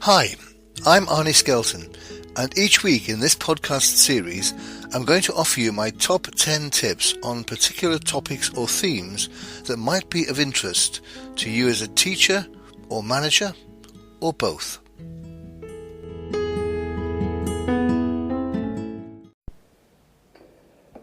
Hi, I'm Arnie Skelton, and each week in this podcast series I'm going to offer you my top 10 tips on particular topics or themes that might be of interest to you as a teacher or manager or both.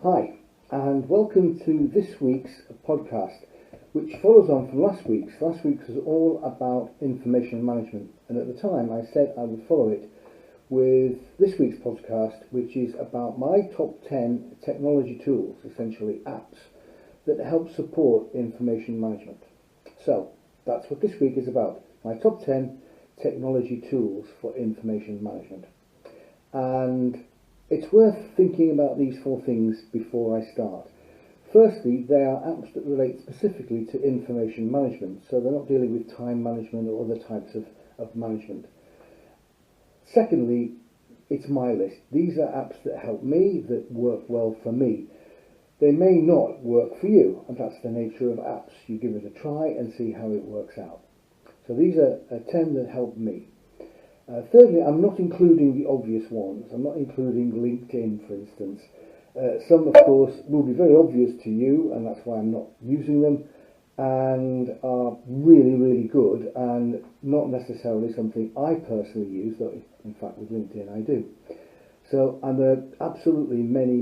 Hi, and welcome to this week's podcast, which follows on from last week's. Last week's was all about information management, and at the time I said I would follow it with this week's podcast, which is about my top 10 technology tools, essentially apps, that help support information management. So that's what this week is about, my top 10 technology tools for information management. And it's worth thinking about these four things before I start. Firstly, they are apps that relate specifically to information management, so they're not dealing with time management or other types of management. Secondly, it's my list. These are apps that help me, that work well for me. They may not work for you, and that's the nature of apps. You give it a try and see how it works out. So these are 10 that help me. Thirdly, I'm not including the obvious ones. I'm not including LinkedIn, for instance. Some, of course, will be very obvious to you, and that's why I'm not using them, and are really, really good, and not necessarily something I personally use, though in fact with LinkedIn I do. So, and there are absolutely many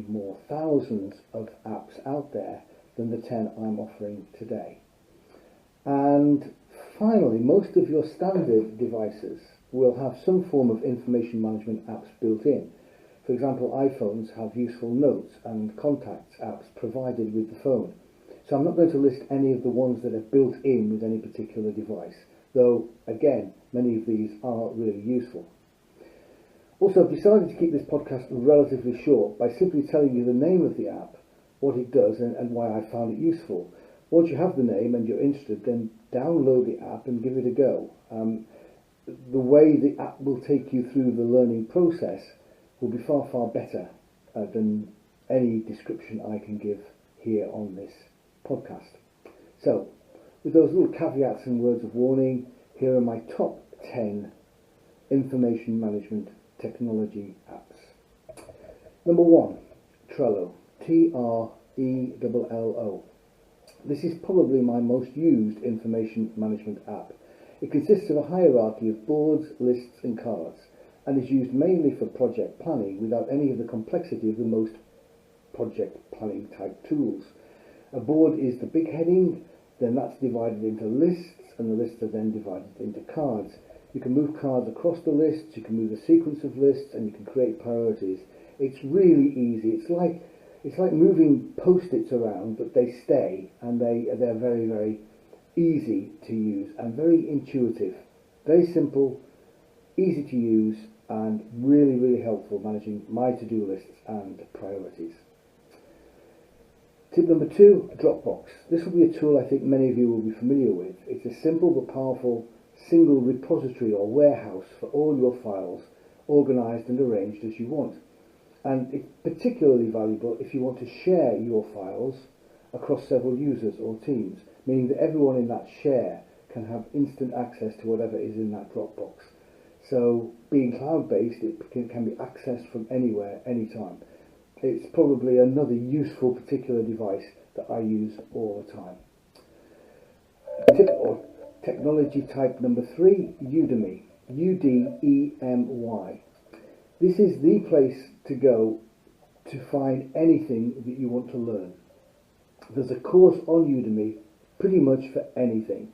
more thousands of apps out there than the 10 I'm offering today. And finally, most of your standard devices will have some form of information management apps built in. For example, iPhones have useful notes and contacts apps provided with the phone. So I'm not going to list any of the ones that are built in with any particular device, though again, many of these are really useful. Also, I've decided to keep this podcast relatively short by simply telling you the name of the app, what it does and why I found it useful. Once you have the name and you're interested, then download the app and give it a go. The way the app will take you through the learning process will be far better than any description I can give here on this podcast. So, with those little caveats and words of warning, here are my top 10 information management technology apps. Number 1, Trello. Trello. This is probably my most used information management app. It consists of a hierarchy of boards, lists and cards, and is used mainly for project planning without any of the complexity of the most project planning type tools. A board is the big heading, then that's divided into lists, and the lists are then divided into cards. You can move cards across the lists, you can move the sequence of lists, and you can create priorities. It's really easy. It's like moving post-its around, but they stay, and they're very easy to use and very intuitive. Very simple, easy to use, and really helpful managing my to-do lists and priorities. Tip number 2, Dropbox. This will be a tool I think many of you will be familiar with. It's a simple but powerful single repository or warehouse for all your files, organised and arranged as you want. And it's particularly valuable if you want to share your files across several users or teams, meaning that everyone in that share can have instant access to whatever is in that Dropbox. So, being cloud-based, it can be accessed from anywhere, anytime. It's probably another useful particular device that I use all the time. Tip or technology type number 3, Udemy. Udemy. This is the place to go to find anything that you want to learn. There's a course on Udemy pretty much for anything.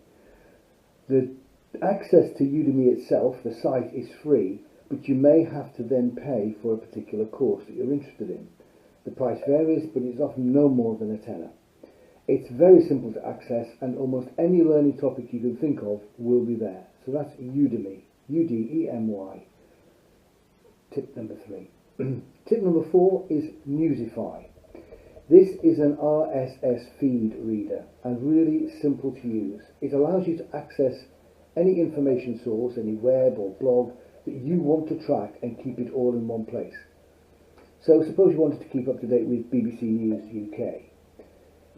The access to Udemy itself, the site, is free, but you may have to then pay for a particular course that you're interested in. The price varies, but it's often no more than a tenner. It's very simple to access, and almost any learning topic you can think of will be there. So that's Udemy, Udemy. Tip number 3. Tip number 4 is Musify. This is an RSS feed reader and really simple to use. It allows you to access any information source, any web or blog that you want to track and keep it all in one place. So suppose you wanted to keep up to date with BBC News UK.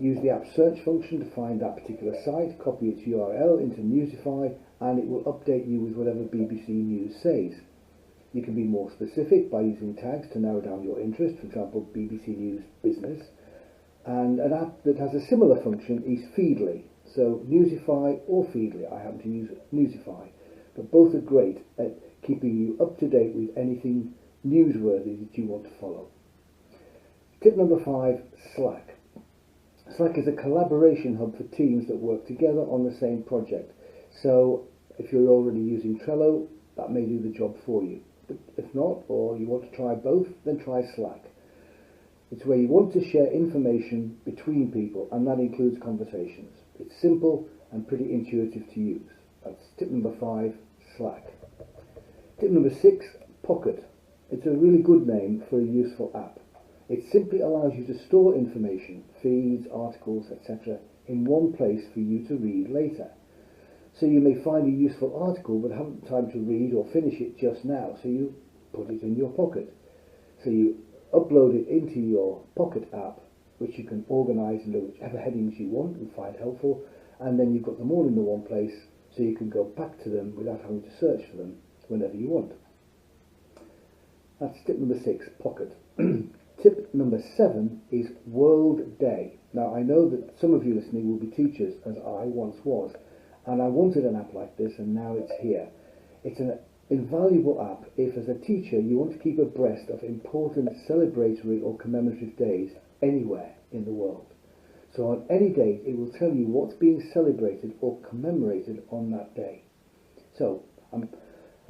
Use the app search function to find that particular site, copy its URL into Newsify, and it will update you with whatever BBC News says. You can be more specific by using tags to narrow down your interest, for example, BBC News Business. And an app that has a similar function is Feedly. So Newsify or Feedly, I happen to use Newsify, but both are great at keeping you up to date with anything newsworthy that you want to follow. Tip number 5, Slack. Slack is a collaboration hub for teams that work together on the same project. So if you're already using Trello, that may do the job for you. But if not, or you want to try both, then try Slack. It's where you want to share information between people, and that includes conversations. It's simple and pretty intuitive to use. That's tip number 5, Slack. Tip number 6, Pocket. It's a really good name for a useful app. It simply allows you to store information, feeds, articles, etc. in one place for you to read later. So you may find a useful article but haven't time to read or finish it just now, so you put it in your Pocket. So you upload it into your Pocket app, which you can organise into whichever headings you want and find helpful, and then you've got them all in the one place, so you can go back to them without having to search for them whenever you want. That's tip number 6, Pocket. Tip number 7 is World Day. Now I know that some of you listening will be teachers, as I once was, and I wanted an app like this, and now it's here. It's an invaluable app if, as a teacher, you want to keep abreast of important celebratory or commemorative days anywhere in the world. So on any date, it will tell you what's being celebrated or commemorated on that day. So I'm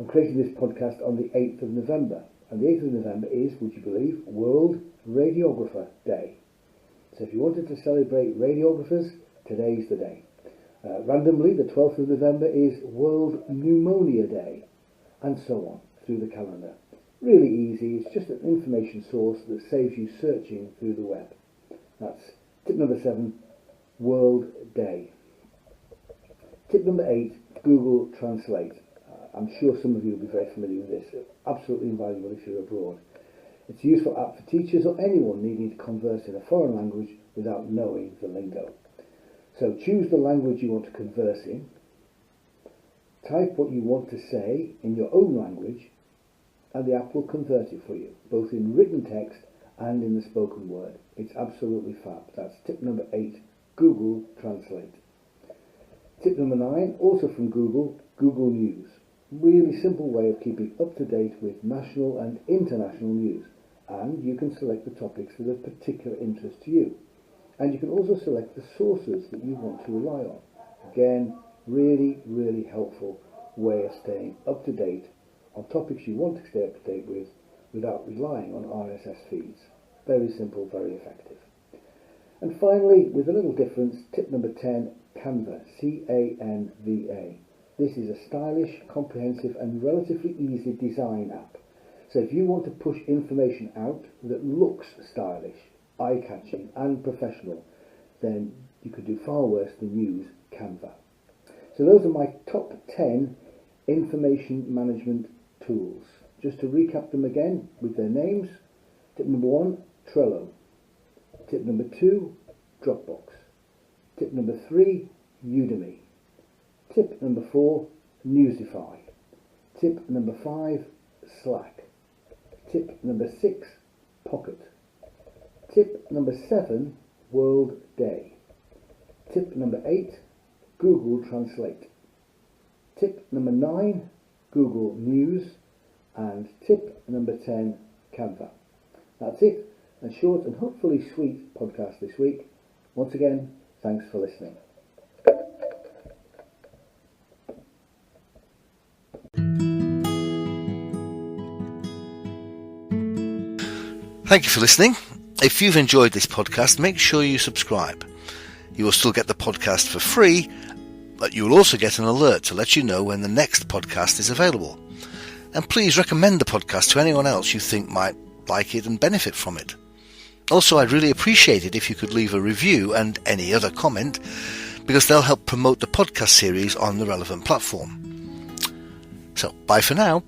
creating this podcast on the 8th of November. And the 8th of November is, would you believe, World Radiographer Day. So if you wanted to celebrate radiographers, today's the day. Randomly, the 12th of November is World Pneumonia Day, and so on through the calendar. Really easy, it's just an information source that saves you searching through the web. That's tip number 7, World Day. Tip number 8, Google Translate. I'm sure some of you will be very familiar with this. Absolutely invaluable if you're abroad. It's a useful app for teachers or anyone needing to converse in a foreign language without knowing the lingo. So choose the language you want to converse in, type what you want to say in your own language, and the app will convert it for you, both in written text and in the spoken word. It's absolutely fab. That's tip number 8, Google Translate. Tip number 9, also from Google, Google News. Really simple way of keeping up to date with national and international news, and you can select the topics that are of particular interest to you. And you can also select the sources that you want to rely on. Again, really helpful way of staying up to date on topics you want to stay up to date with without relying on RSS feeds. Very simple, very effective. And finally, with a little difference, tip number 10, Canva, C-A-N-V-A. This is a stylish, comprehensive and relatively easy design app. So if you want to push information out that looks stylish, eye-catching and professional, then you could do far worse than use Canva. So those are my top 10 information management tools. Just to recap them again with their names. Tip number 1, Trello. Tip number 2, Dropbox. Tip number 3, Udemy. Tip number 4, Newsify. Tip number 5, Slack. Tip number 6, Pocket. Tip number 7, World Day. Tip number 8, Google Translate. Tip number 9, Google News. And tip number 10, Canva. That's it. A short and hopefully sweet podcast this week. Once again, thanks for listening. Thank you for listening. If you've enjoyed this podcast, make sure you subscribe. You will still get the podcast for free, but you will also get an alert to let you know when the next podcast is available. And please recommend the podcast to anyone else you think might like it and benefit from it. Also, I'd really appreciate it if you could leave a review and any other comment, because they'll help promote the podcast series on the relevant platform. So, bye for now.